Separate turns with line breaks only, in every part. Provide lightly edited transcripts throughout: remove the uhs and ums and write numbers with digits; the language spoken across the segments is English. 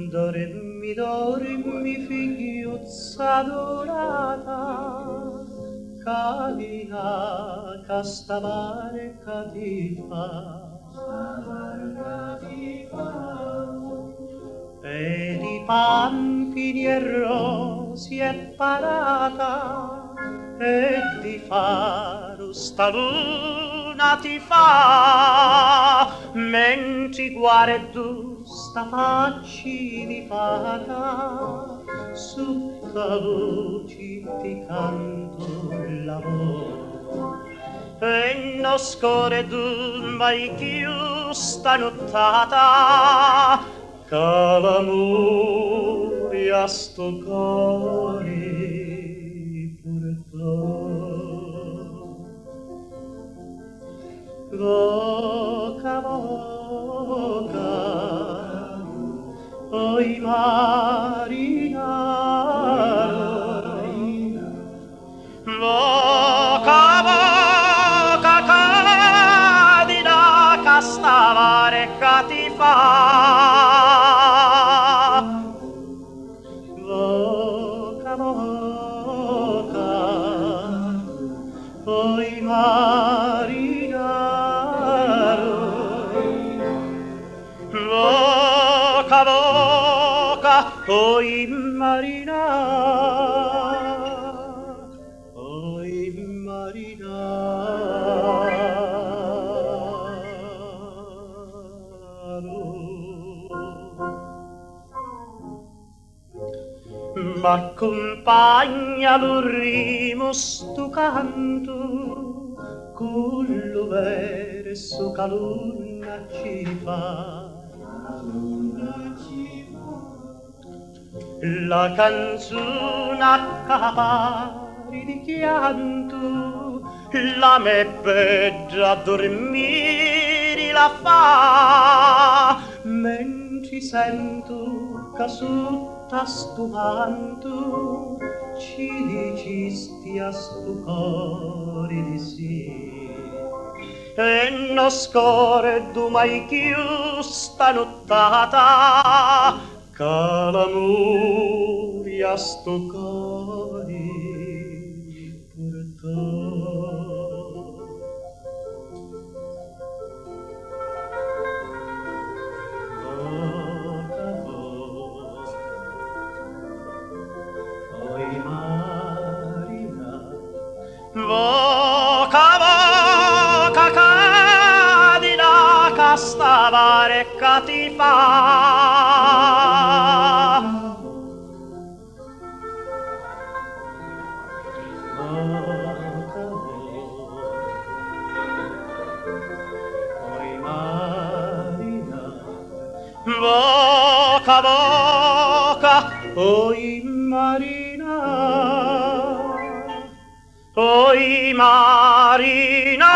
Dormi figliuzza dorata, cammina che sta barca ti fa. Per i pampini e rosi è parata, e di faro sta luna ti fa, mentre guardo sta facci di fata, sotto luci ti canto l'amore. E non scordo mai più sta nottata, che l'amore a sto cuore portò. Voca, voca, oi marinaro, voca, voca, cadina che sta barca ti fa. Voca, voca, oi marinaro, voca, voca, oi marinaro, oi marinaro. M'accompagna l'urrimo sto canto, con lo verso che l'una ci fa. La canzone accapari di chianto, la me pedra a dormire la fa, mentre sento che sotto sto canto ci dicisti a sto cuore di sì. E non scordo mai più sta nottata, che l'amore a sto cuore portò. Voca, voca, oi marina, voca, voca, cadina che sta barca ti fa. Voca, oi marina, voca, voca, oi marina, oi marina.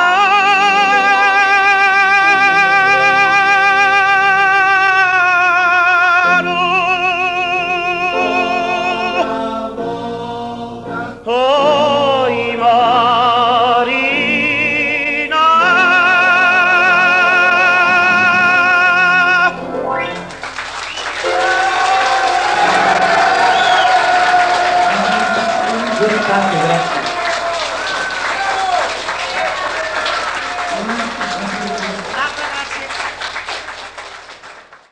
Oi marina. Grazie.